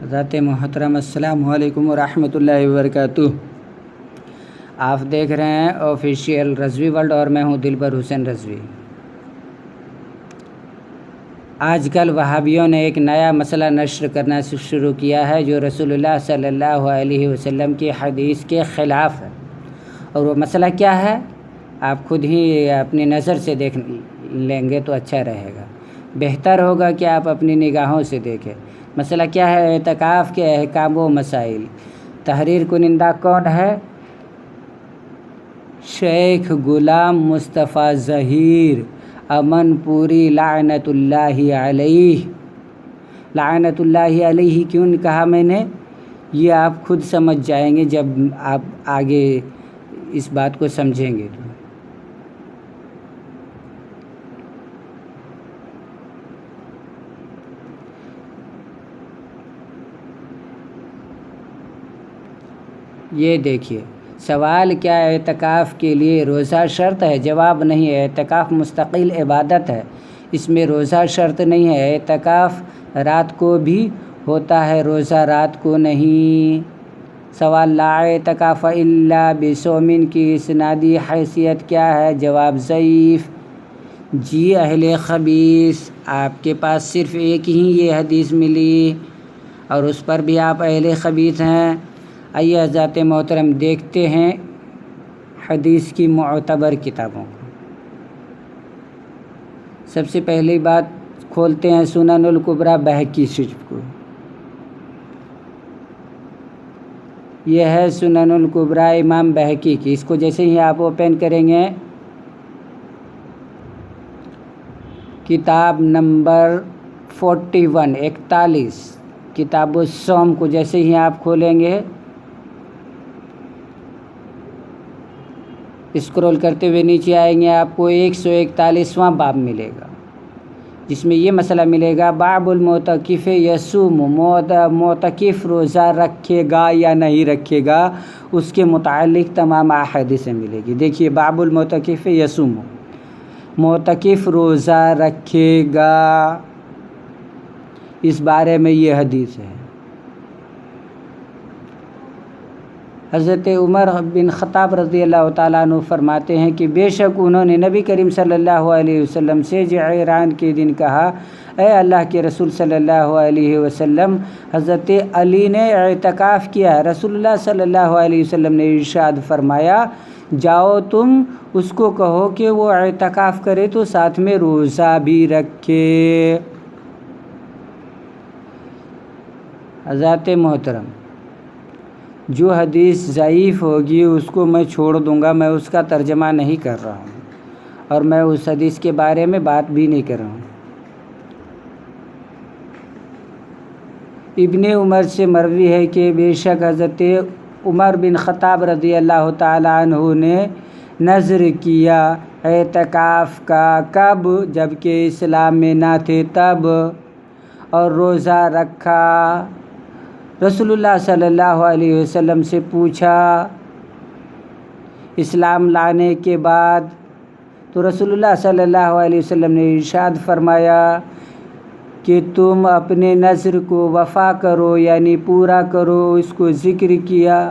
حضرات محترم السلام علیکم ورحمۃ اللہ وبرکاتہ۔ آپ دیکھ رہے ہیں آفیشیل رضوی ورلڈ اور میں ہوں دلبر حسین رضوی۔ آج کل وہابیوں نے ایک نیا مسئلہ نشر کرنا شروع کیا ہے جو رسول اللہ صلی اللہ علیہ وسلم کی حدیث کے خلاف ہے، اور وہ مسئلہ کیا ہے آپ خود ہی اپنی نظر سے دیکھ لیں گے تو اچھا رہے گا، بہتر ہوگا کہ آپ اپنی نگاہوں سے دیکھیں۔ مسئلہ کیا ہے؟ اعتکاف کے احکام و مسائل۔ تحریر کنندہ کون ہے؟ شیخ غلام مصطفیٰ ظہیر امن پوری لعنت اللہ علیہ۔ لعنت اللہ علیہ کیوں کہا میں نے؟ یہ آپ خود سمجھ جائیں گے جب آپ آگے اس بات کو سمجھیں گے تو۔ یہ دیکھیے سوال، کیا اعتکاف کے لیے روزہ شرط ہے؟ جواب نہیں ہے۔ اعتکاف مستقل عبادت ہے، اس میں روزہ شرط نہیں ہے۔ اعتکاف رات کو بھی ہوتا ہے، روزہ رات کو نہیں۔ سوال، لا اعتکاف الا بصوم کی اسنادی حیثیت کیا ہے؟ جواب ضعیف۔ جی اہل خبیث، آپ کے پاس صرف ایک ہی یہ حدیث ملی اور اس پر بھی آپ اہل خبیث ہیں۔ آئیے حضرات محترم دیکھتے ہیں حدیث کی معتبر کتابوں کو۔ سب سے پہلی بات کھولتے ہیں سنن الکبریٰ بہقی شریف کو۔ یہ ہے سنن الکبریٰ امام بہقی کی۔ اس کو جیسے ہی آپ اوپن کریں گے، کتاب نمبر 41 کتاب الصوم کو جیسے ہی آپ کھولیں گے، اسکرول کرتے ہوئے نیچے آئیں گے، آپ کو 141واں باب ملے گا، جس میں یہ مسئلہ ملے گا، باب المعتکف یصوم، معتکف روزہ رکھے گا یا نہیں رکھے گا، اس کے متعلق تمام احادیثیں ملے گی۔ دیکھیے باب المعتکف یصوم، معتکف روزہ رکھے گا، اس بارے میں یہ حدیث ہے۔ حضرت عمر بن خطاب رضی اللہ تعالیٰ عنہ فرماتے ہیں کہ بے شک انہوں نے نبی کریم صلی اللہ علیہ وسلم سے جعران کے دن کہا، اے اللہ کے رسول صلی اللہ علیہ وسلم، حضرت علی نے اعتکاف کیا ہے۔ رسول اللہ صلی اللہ علیہ وسلم نے ارشاد فرمایا، جاؤ تم اس کو کہو کہ وہ اعتکاف کرے تو ساتھ میں روزہ بھی رکھے۔ حضرات محترم، جو حدیث ضعیف ہوگی اس کو میں چھوڑ دوں گا، میں اس کا ترجمہ نہیں کر رہا ہوں اور میں اس حدیث کے بارے میں بات بھی نہیں کر رہا ہوں۔ ابن عمر سے مروی ہے کہ بے شک حضرت عمر بن خطاب رضی اللہ تعالیٰ عنہ نے نذر کیا اعتکاف کا، کب؟ جب کہ اسلام میں نہ تھے تب، اور روزہ رکھا۔ رسول اللہ صلی اللہ علیہ وسلم سے پوچھا اسلام لانے کے بعد، تو رسول اللہ صلی اللہ علیہ وسلم نے ارشاد فرمایا کہ تم اپنے نذر کو وفا کرو، یعنی پورا کرو، اس کو ذکر کیا۔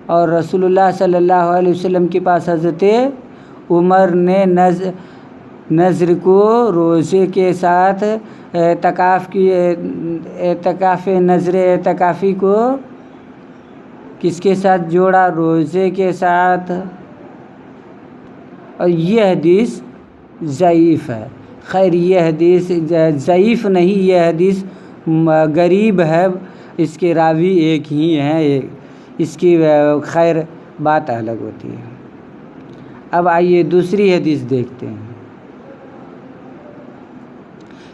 اور رسول اللہ صلی اللہ علیہ وسلم کے پاس حضرت عمر نے نذر کو روزے کے ساتھ اعتکاف نذر اعتکافی کو کس کے ساتھ جوڑا؟ روزے کے ساتھ۔ اور یہ حدیث ضعیف ہے۔ خیر یہ حدیث ضعیف نہیں، یہ حدیث غریب ہے، اس کے راوی ایک ہی ہیں، اس کی خیر بات الگ ہوتی ہے۔ اب آئیے دوسری حدیث دیکھتے ہیں۔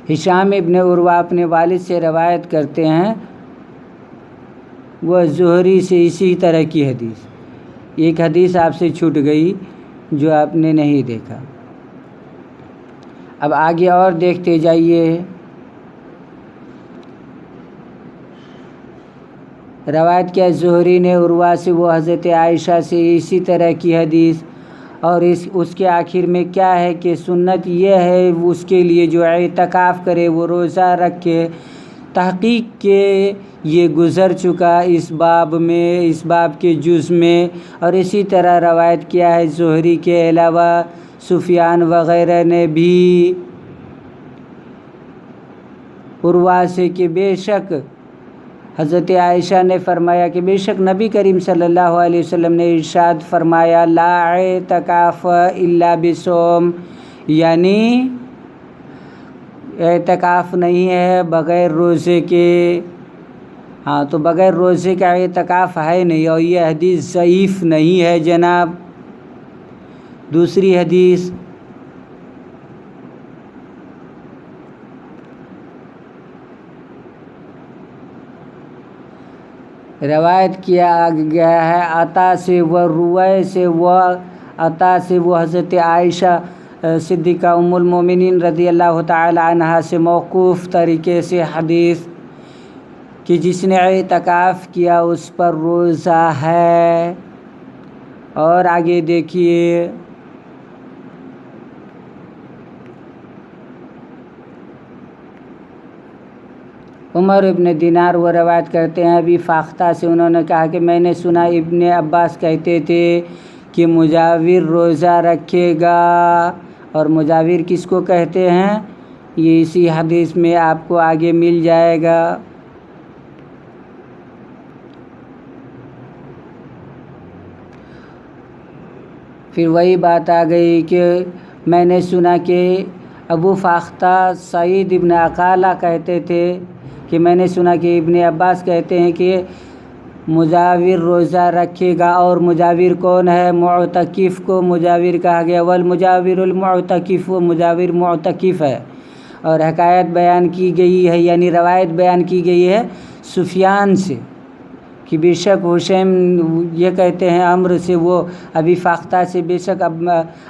ہشام ابن عروہ اپنے والد سے روایت کرتے ہیں، وہ زہری سے اسی طرح کی حدیث۔ ایک حدیث آپ سے چھوٹ گئی جو آپ نے نہیں دیکھا۔ اب آگے اور دیکھتے جائیے۔ روایت کیا زہری نے عروہ سے، وہ حضرت عائشہ سے اسی طرح کی حدیث۔ اور اس کے آخر میں کیا ہے کہ سنت یہ ہے اس کے لیے جو اعتکاف کرے وہ روزہ رکھے، تحقیق کے یہ گزر چکا اس باب میں، اس باب کے جز میں، اور اسی طرح روایت کیا ہے زہری کے علاوہ سفیان وغیرہ نے بھی عروہ سے کہ بے شک حضرت عائشہ نے فرمایا کہ بے شک نبی کریم صلی اللہ علیہ وسلم نے ارشاد فرمایا لا اعتکاف الا بصوم، یعنی اعتکاف نہیں ہے بغیر روزے کے۔ ہاں تو بغیر روزے کا اعتکاف ہے نہیں، اور یہ حدیث ضعیف نہیں ہے جناب۔ دوسری حدیث روایت کیا گیا ہے عطا سے و روئے سے و عطا سے وہ حضرت عائشہ صدیقہ ام المومنین رضی اللہ تعالی عنہا سے موقوف طریقے سے حدیث کہ جس نے اعتکاف کیا اس پر روزہ ہے۔ اور آگے دیکھیے عمر ابن دینار وہ روایت کرتے ہیں ابھی فاختہ سے، انہوں نے کہا کہ میں نے سنا ابن عباس کہتے تھے کہ مجاور روزہ رکھے گا، اور مجاور کس کو کہتے ہیں یہ اسی حدیث میں آپ کو آگے مل جائے گا۔ پھر وہی بات آ گئی کہ میں نے سنا کہ ابو فاختہ سعید ابن عقالہ کہتے تھے کہ میں نے سنا کہ ابن عباس کہتے ہیں کہ مجاور روزہ رکھے گا، اور مجاور کون ہے؟ معتکف کو مجاور کہا گیا، والمجاور المعتکف، وہ مجاور معتکف ہے۔ اور حکایت بیان کی گئی ہے، یعنی روایت بیان کی گئی ہے سفیان سے کہ بے شک حشیم یہ کہتے ہیں عمرو سے، وہ ابھی فاختہ سے بے شک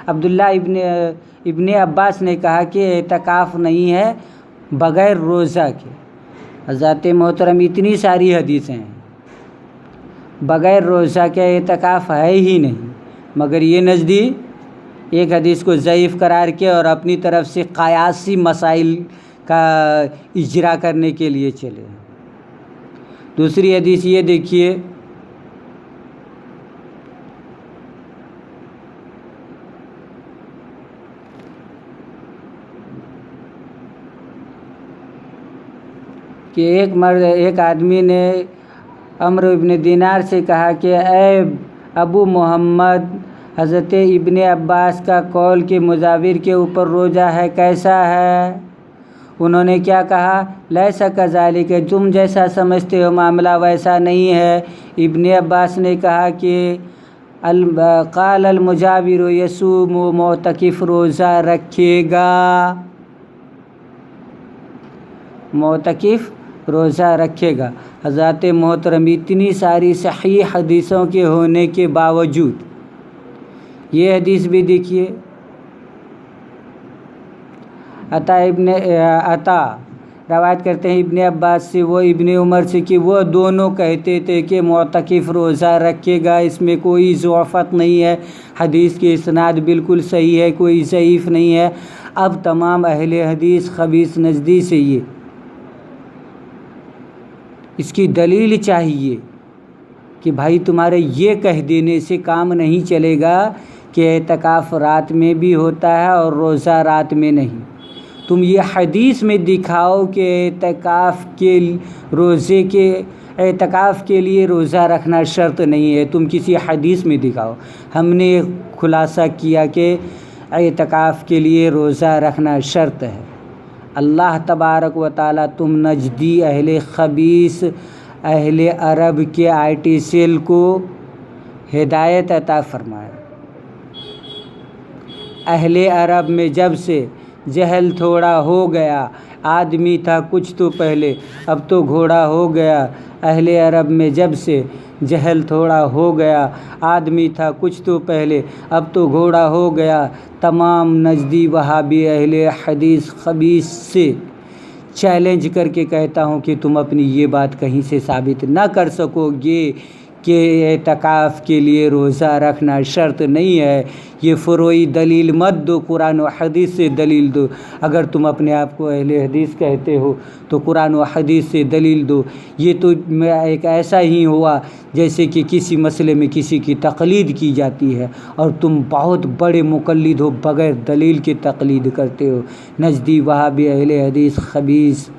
عبداللہ ابن عباس نے کہا کہ اعتکاف نہیں ہے بغیر روزہ کے۔ حضرت محترم اتنی ساری حدیثیں ہیں، بغیر روزہ کے اعتکاف ہے ہی نہیں، مگر یہ نزدیک ایک حدیث کو ضعیف قرار کے اور اپنی طرف سے قیاسی مسائل کا اجرا کرنے کے لیے چلے۔ دوسری حدیث یہ دیکھیے کہ ایک آدمی نے عمرو ابن دینار سے کہا کہ اے ابو محمد، حضرت ابن عباس کا قول کہ مجاور کے اوپر روزہ ہے کیسا ہے؟ انہوں نے کیا کہا؟ لیسا کذالک، تم جیسا سمجھتے ہو معاملہ ویسا نہیں ہے۔ ابن عباس نے کہا کہ قال المجاور یصوم، معتکف روزہ رکھے گا، معتکف روزہ رکھے گا۔ حضرات محترم اتنی ساری صحیح حدیثوں کے ہونے کے باوجود یہ حدیث بھی دیکھیے عطا روایت کرتے ہیں ابن عباس سے، وہ ابن عمر سے کہ وہ دونوں کہتے تھے کہ معتکف روزہ رکھے گا، اس میں کوئی ضعفت نہیں ہے، حدیث کی اسناد بالکل صحیح ہے، کوئی ضعیف نہیں ہے۔ اب تمام اہل حدیث خبیث نزدی سے اس کی دلیل چاہیے کہ بھائی تمہارے یہ کہہ دینے سے کام نہیں چلے گا کہ اعتکاف رات میں بھی ہوتا ہے اور روزہ رات میں نہیں۔ تم یہ حدیث میں دکھاؤ کہ اعتکاف کے لیے روزہ رکھنا شرط نہیں ہے، تم کسی حدیث میں دکھاؤ۔ ہم نے خلاصہ کیا کہ اعتکاف کے لیے روزہ رکھنا شرط ہے۔ اللہ تبارک و تعالیٰ تم نجدی اہل خبیث اہل عرب کے IT سیل کو ہدایت عطا فرمائے۔ اہل عرب میں جب سے جہل تھوڑا ہو گیا، آدمی تھا کچھ تو پہلے، اب تو گھوڑا ہو گیا۔ اہل عرب میں جب سے جہل تھوڑا ہو گیا، آدمی تھا کچھ تو پہلے، اب تو گھوڑا ہو گیا۔ تمام نجدی وہابی اہل حدیث خبیث سے چیلنج کر کے کہتا ہوں کہ تم اپنی یہ بات کہیں سے ثابت نہ کر سکو گے کہ اعتکاف کے لیے روزہ رکھنا شرط نہیں ہے، یہ فروعی دلیل مت دو، قرآن و حدیث سے دلیل دو۔ اگر تم اپنے آپ کو اہل حدیث کہتے ہو تو قرآن و حدیث سے دلیل دو۔ یہ تو ایک ایسا ہی ہوا جیسے کہ کسی مسئلے میں کسی کی تقلید کی جاتی ہے اور تم بہت بڑے مقلد ہو، بغیر دلیل کے تقلید کرتے ہو۔ نزدی وہابی اہل حدیث خبیث